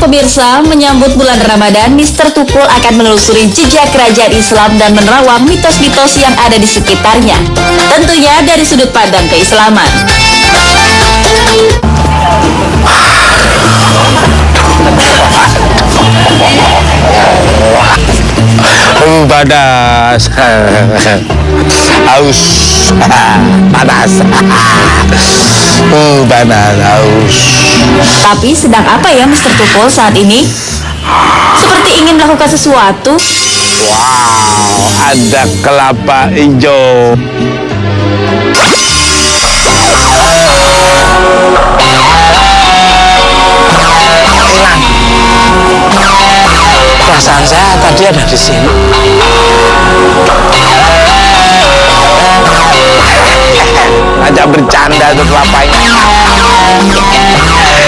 Pemirsa, menyambut bulan Ramadan, Mr. Tukul akan menelusuri jejak kerajaan Islam dan menerawang mitos-mitos yang ada di sekitarnya. Tentunya dari sudut pandang keislaman. Panas, haus, panas, panas, haus. Tapi sedang apa ya Mr. Tukul saat ini? Seperti ingin melakukan sesuatu. Wow, ada kelapa hijau. Hilang. Perasaan saya tadi ada di sini. Ngajak bercanda tuh kelapanya.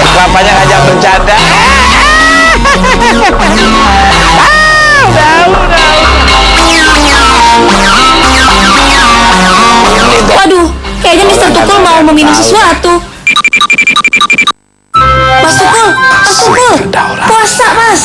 Kelapanya ngajak bercanda. Waduh, kayaknya Mr. Tukul mau meminum sesuatu. Mas Tukul, puasa Mas.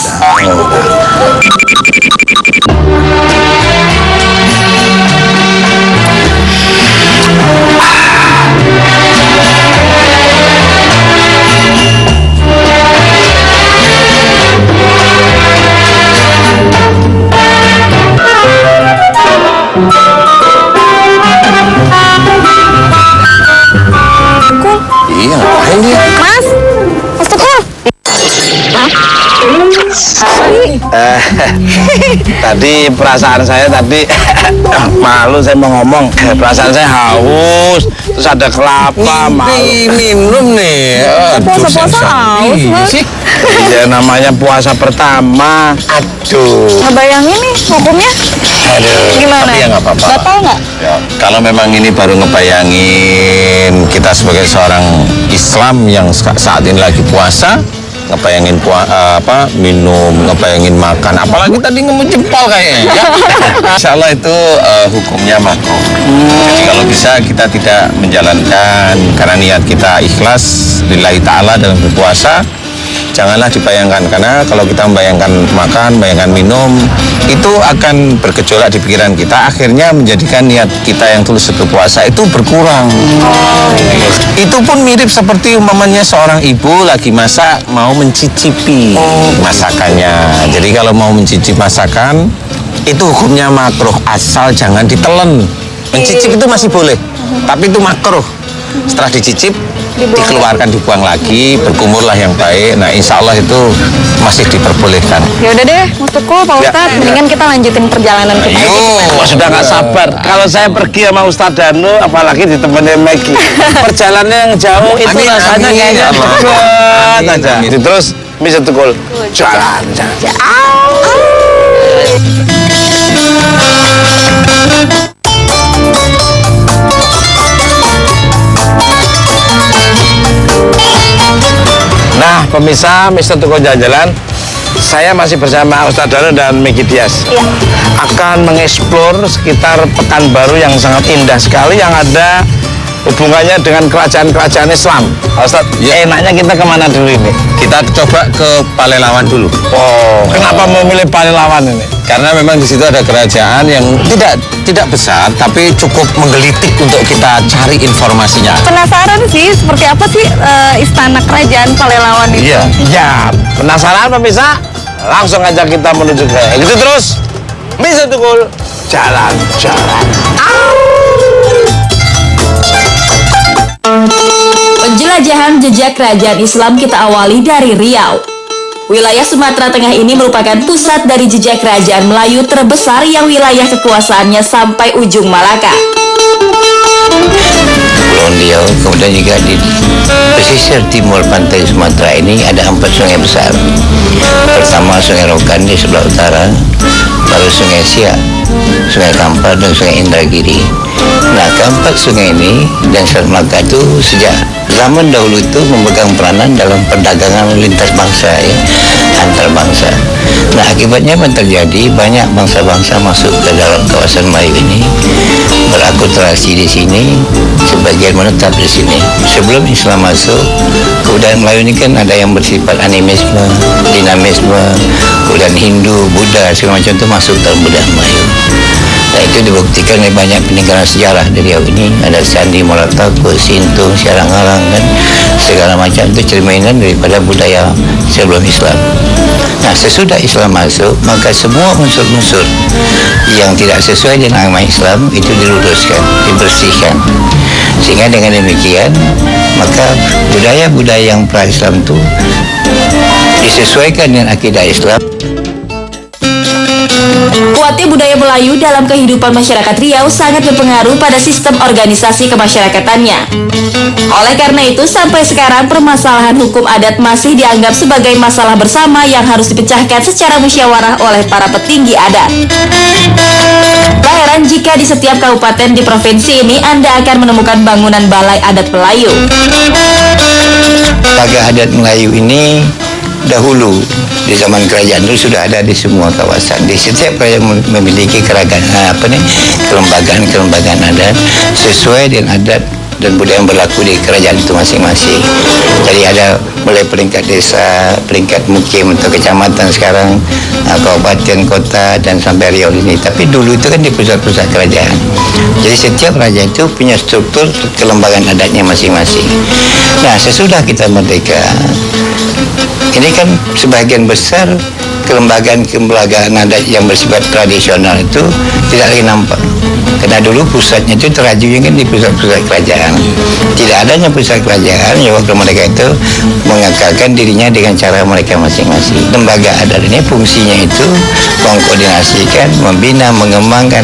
Iya, ngapain dia? Mas Tukul. Tadi perasaan saya tadi malu, saya mau ngomong, perasaan saya haus, terus ada kelapa, malu. Minum nih. Puasa-puasa haus, Mas. Ya namanya puasa pertama. Aduh. Ngebayangin nih hukumnya. Aduh. Gimana? Tapi ya nggak apa-apa. Batal nggak? Ya, kalau memang ini baru ngebayangin kita sebagai seorang Islam yang saat ini lagi puasa, ngebayangin minum, ngebayangin makan, apalagi tadi ngemut jempol kayaknya ya. Insya Allah itu hukumnya makruh. Jadi kalau bisa kita tidak menjalankan karena niat kita ikhlas lillahi ta'ala dalam berpuasa, janganlah dibayangkan, karena kalau kita membayangkan makan, membayangkan minum, itu akan bergejolak di pikiran kita, akhirnya menjadikan niat kita yang tulus berpuasa itu berkurang. Itu pun mirip seperti umpamanya seorang ibu lagi masak, mau mencicipi masakannya. Jadi kalau mau mencicipi masakan, itu hukumnya makruh, asal jangan ditelen. Mencicip itu masih boleh, tapi itu makruh. Setelah dicicip, dikeluarkan, dibuang lagi, berkumurlah yang baik. Nah, insya Allah itu masih diperbolehkan. Ya udah deh, Mas Tukul, Pak Ustadz, mendingan kita lanjutin perjalanan kita. Sudah nggak sabar. Kalau saya pergi sama Ustadz Danu, apalagi ditemani Maggie, perjalanan yang jauh itu rasanya kayaknya dekat aja. Terus, Mr. Tukul, jalan. Nah, pemirsa Mr. Tukul Jalan-Jalan, saya masih bersama Ustadz Danu dan Maggie Dias. Iya. Akan mengeksplor sekitar Pekanbaru yang sangat indah sekali, yang ada hubungannya dengan kerajaan-kerajaan Islam. Ustadz, enaknya kita kemana dulu ini? Kita coba ke Palelawan dulu. Oh, kenapa memilih Palelawan ini? Karena memang di situ ada kerajaan yang tidak besar, tapi cukup menggelitik untuk kita cari informasinya. Penasaran sih, seperti apa sih istana kerajaan Palelawan itu? Iya. Ya, penasaran pemirsa? Langsung aja kita menuju ke itu terus. Mr. Tukul jalan-jalan. Penjelajahan jejak kerajaan Islam kita awali dari Riau. Wilayah Sumatera Tengah ini merupakan pusat dari jejak kerajaan Melayu terbesar yang wilayah kekuasaannya sampai ujung Malaka. Pulau Riau, kemudian juga di pesisir timur pantai Sumatera ini ada 4 sungai besar. Pertama Sungai Rokan di sebelah utara, lalu Sungai Siak, Sungai Kampar, dan Sungai Indragiri. Nah, keempat sungai ini dan Selat Melaka itu sejak zaman dahulu itu memegang peranan dalam perdagangan lintas bangsa, ya, antar bangsa. Nah, akibatnya apa yang terjadi? Banyak bangsa-bangsa masuk ke dalam kawasan Melayu ini, berakulturasi di sini, sebagian menetap di sini. Sebelum Islam masuk, kebudayaan Melayu ini kan ada yang bersifat animisme, dinamisme, kemudian Hindu, Buddha, segala macam itu masuk dalam budaya Melayu. Nah, itu dibuktikan oleh banyak peninggalan sejarah dari Riau ini. Ada Candi Moratako, Sintung, Siarang-Arang, kan, segala macam itu cerminan daripada budaya sebelum Islam. Nah, sesudah Islam masuk, maka semua unsur-unsur yang tidak sesuai dengan agama Islam itu diluruskan, dibersihkan. Sehingga dengan demikian, maka budaya-budaya yang pra-Islam itu disesuaikan dengan akidah Islam. Kuatnya budaya Melayu dalam kehidupan masyarakat Riau sangat berpengaruh pada sistem organisasi kemasyarakatannya. Oleh karena itu, sampai sekarang permasalahan hukum adat masih dianggap sebagai masalah bersama yang harus dipecahkan secara musyawarah oleh para petinggi adat. Tak heran jika di setiap kabupaten di provinsi ini Anda akan menemukan bangunan balai adat Melayu. Lembaga adat Melayu ini dahulu di zaman kerajaan dulu sudah ada di semua kawasan. Di setiap kerajaan memiliki kelembagaan adat sesuai dengan adat dan budaya yang berlaku di kerajaan itu masing-masing. Jadi ada mulai peringkat desa, peringkat mukim atau kecamatan sekarang, kabupaten, kota dan sampai Riau ini. Tapi dulu itu kan di pusat-pusat kerajaan. Jadi setiap kerajaan itu punya struktur kelembagaan adatnya masing-masing. Nah, sesudah kita merdeka, ini kan sebagian besar kelembagaan adat yang bersifat tradisional itu tidak lagi nampak. Karena dulu pusatnya itu terajunya kan di pusat-pusat kerajaan. Tidak adanya pusat kerajaan, ya waktu mereka itu mengekalkan dirinya dengan cara mereka masing-masing. Lembaga adat ini fungsinya itu mengkoordinasikan, membina, mengembangkan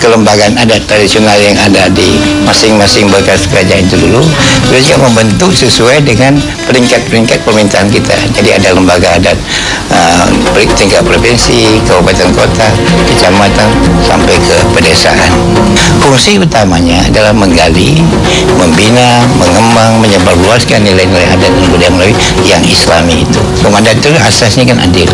kelembagaan adat tradisional yang ada di masing-masing bekas kerajaan itu dulu. Terus juga membentuk sesuai dengan peringkat-peringkat pemerintahan kita. Jadi ada lembaga adat tingkat provinsi, kabupaten kota, kecamatan, sampai ke pedesaan. Fungsi utamanya adalah menggali, membina, mengembang, menyebarluaskan nilai-nilai adat dan budaya Melayu yang Islami itu. Hukum adat itu asasnya kan adil,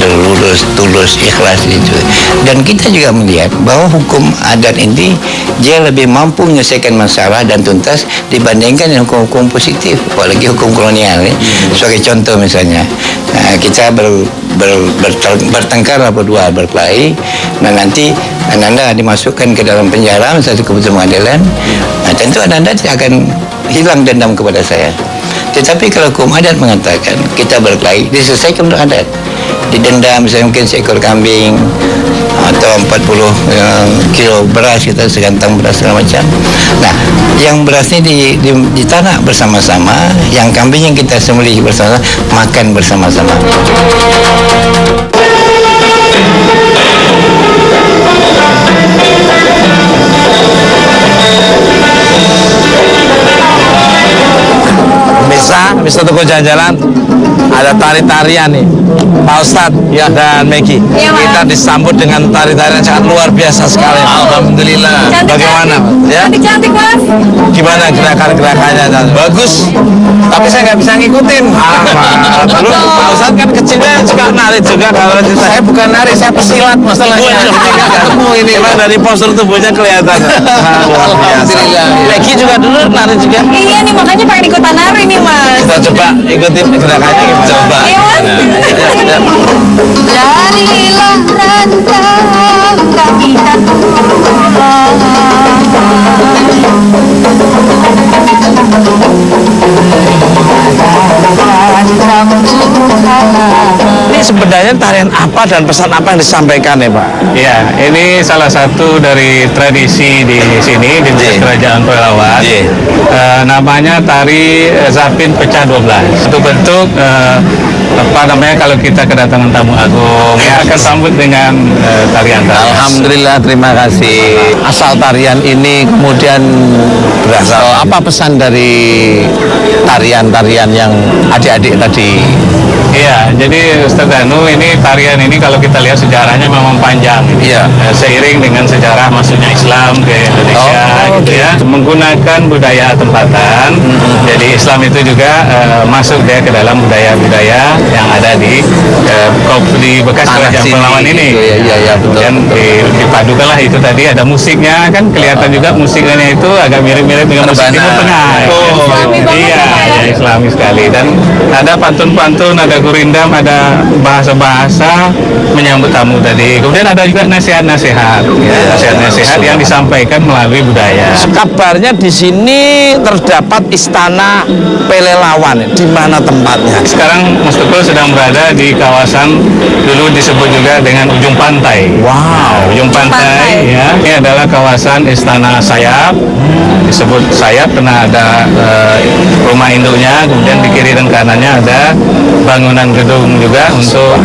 lurus, tulus, ikhlas itu. Dan kita juga melihat bahwa hukum adat ini dia lebih mampu menyelesaikan masalah dan tuntas dibandingkan dengan hukum-hukum positif, apalagi hukum kolonial. Sebagai contoh misalnya, kita bertengkar berdua, berkelahi, dan nanti Anda dimasukkan ke dalam penjara satu keputusan pengadilan, tentu Anda tidak akan hilang dendam kepada saya. Tetapi kalau hukum adat mengatakan kita berkelahi, diselesaikan menurut adat, didenda misalnya mungkin seekor kambing atau 40 kilo beras, kita segantang beras segala macam. Nah, yang beras ini ditanak bersama-sama, yang kambing yang kita sembelih bersama, makan bersama-sama. Bisa toko jalan-jalan, ada tari-tarian nih, Pak Ustadz ya, dan Megi. Ya, kita disambut dengan tari-tarian sangat luar biasa sekali. Alhamdulillah. Bagaimana? Ya? Cantik-cantik, Mas. Gimana gerakan-gerakannya? Bagus. Tapi saya nggak bisa ngikutin. Lalu Pak Ustadz kan kecilnya suka nari juga. Kalau saya bukan nari, saya pesilat masalahnya. Ketemu ini. Memang dari postur tubuhnya kelihatan. Alhamdulillah. Megi juga dulu nari juga. Iya nih, makanya pengen ikutan nari nih, Mas. Kita coba ikutin gerakannya, coba. Iya, Mas. Larilah rantau kita Ini sebenarnya tarian apa dan pesan apa yang disampaikan ya, Pak? Ya, ini salah satu dari tradisi di sini di Kerajaan Pelawat. Namanya tari Zapin Pecah 12. Itu bentuk kalau kita kedatangan tamu agung, ya akan sambut dengan tarian. Alhamdulillah, terima kasih. Asal tarian ini kemudian berasal apa pesan dari tarian-tarian yang adik-adik tadi Iya, jadi Ustaz Danu, ini tarian ini kalau kita lihat sejarahnya memang panjang. Iya. Seiring dengan sejarah masuknya Islam ke Indonesia, gitu ya, menggunakan budaya tempatan. Jadi Islam itu juga masuk dia ke dalam budaya-budaya yang ada di bekas Tanah kerajaan sini, Pahlawan ini. gitu ya. Iya, betul. Kemudian dipadukanlah itu tadi ada musiknya kan, kelihatan juga musiknya itu agak mirip-mirip dengan musik Rebana. Timur Tengah. Iya, ya, Islami sekali. Dan ada pantun-pantun, ada gurindam, ada bahasa-bahasa menyambut tamu tadi. Kemudian ada juga nasihat-nasihat, ya, nasihat-nasihat yang disampaikan melalui budaya. Kabarnya di sini terdapat istana Pelelawan. Di mana tempatnya? Sekarang Mas Tukul sedang berada di kawasan dulu disebut juga dengan ujung pantai. Wow. Ujung pantai, ya. Ini adalah kawasan Istana Sayap. Disebut Sayap karena ada rumah induknya, kemudian di kiri dan kanannya ada bangunan gedung juga untuk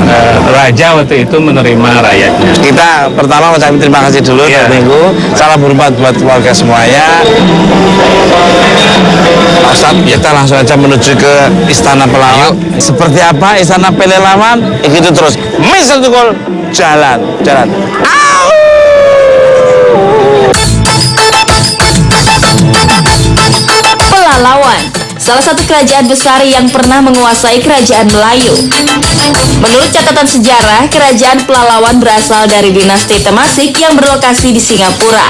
raja waktu itu menerima rakyatnya. Kita pertama ucapin terima kasih dulu Iya. Pak Minggu. Salam hormat buat keluarga semuanya. Pak Ustadz, kita langsung aja menuju ke Istana Pelawak. Seperti apa Istana Pelelawan? Itu terus. Misal Tukul, jalan. Pelalawan, salah satu kerajaan besar yang pernah menguasai kerajaan Melayu. Menurut catatan sejarah, kerajaan Pelalawan berasal dari dinasti Temasik yang berlokasi di Singapura.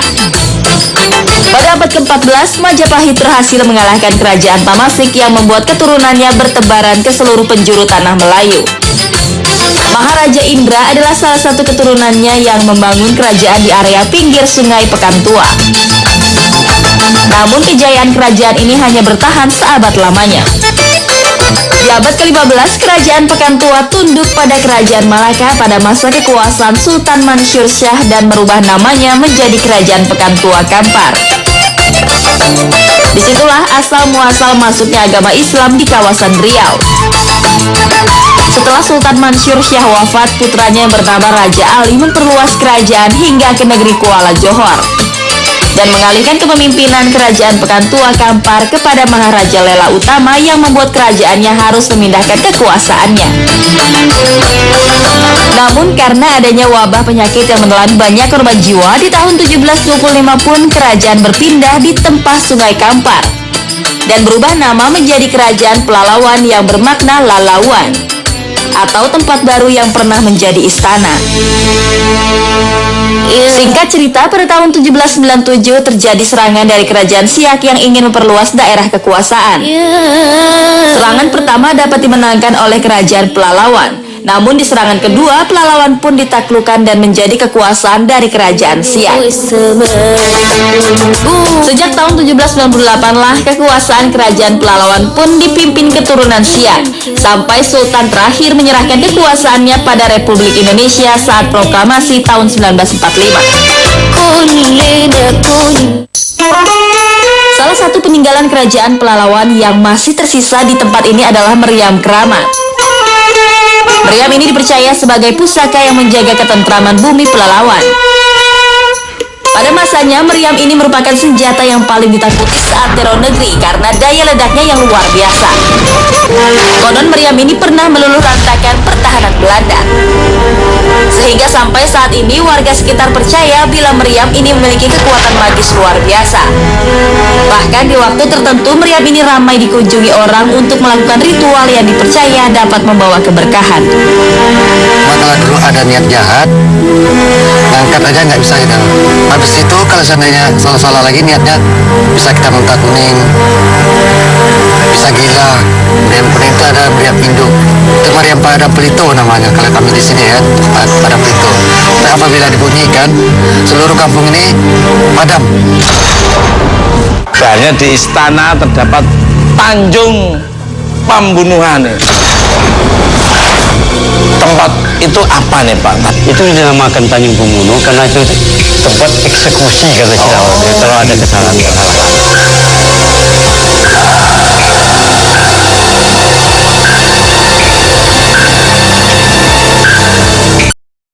Pada abad ke-14, Majapahit berhasil mengalahkan kerajaan Tamasik yang membuat keturunannya bertebaran ke seluruh penjuru tanah Melayu. Maharaja Indra adalah salah satu keturunannya yang membangun kerajaan di area pinggir sungai Pekantua. Namun kejayaan kerajaan ini hanya bertahan seabad lamanya. Di abad ke-15, kerajaan Pekantua tunduk pada kerajaan Malaka pada masa kekuasaan Sultan Mansur Shah dan merubah namanya menjadi kerajaan Pekantua Kampar. Disitulah asal-muasal masuknya agama Islam di kawasan Riau. Setelah Sultan Mansur Shah wafat, putranya yang bernama Raja Ali memperluas kerajaan hingga ke negeri Kuala Johor dan mengalihkan kepemimpinan kerajaan Pekantua Kampar kepada Maharaja Lela Utama yang membuat kerajaannya harus memindahkan kekuasaannya. Namun karena adanya wabah penyakit yang menelan banyak korban jiwa, di tahun 1725 pun kerajaan berpindah di tempah Sungai Kampar dan berubah nama menjadi Kerajaan Pelalawan yang bermakna Lalawan atau tempat baru yang pernah menjadi istana. Singkat cerita, pada tahun 1797 terjadi serangan dari kerajaan Siak yang ingin memperluas daerah kekuasaan. Serangan pertama dapat dimenangkan oleh kerajaan Pelalawan. Namun di serangan kedua, Pelalawan pun ditaklukkan dan menjadi kekuasaan dari kerajaan Siak. Sejak tahun 1798 lah kekuasaan kerajaan Pelalawan pun dipimpin keturunan Siak, sampai Sultan terakhir menyerahkan kekuasaannya pada Republik Indonesia saat proklamasi tahun 1945. Salah satu peninggalan kerajaan Pelalawan yang masih tersisa di tempat ini adalah meriam keramat. Meriam ini dipercaya sebagai pusaka yang menjaga ketentraman bumi Pelalawan. Pada masanya, meriam ini merupakan senjata yang paling ditakuti saat teror negeri karena daya ledaknya yang luar biasa. Konon meriam ini pernah meluluh lantakan pertahanan Belanda. Sehingga sampai saat ini warga sekitar percaya bila meriam ini memiliki kekuatan magis luar biasa. Bahkan di waktu tertentu meriam ini ramai dikunjungi orang untuk melakukan ritual yang dipercaya dapat membawa keberkahan. Kalau dulu ada niat jahat, angkat aja nggak bisa gitu. Habis itu kalau seandainya salah-salah lagi niatnya, bisa kita muka kuning, bisa gila. Meriam kuning itu ada meriam induk. Itu meriam pada pelito namanya. Kalau kami di sini ya, pada pelito. Tapi apabila dibunyikan, seluruh kampung ini padam. Kabarnya di istana terdapat Tanjung Pembunuhan. Tempat itu apa nih Pak? Itu dinamakan Tanjung Pembunuh karena itu tempat eksekusi kata Jawa. Kalau ada kesalahan-kesalahan.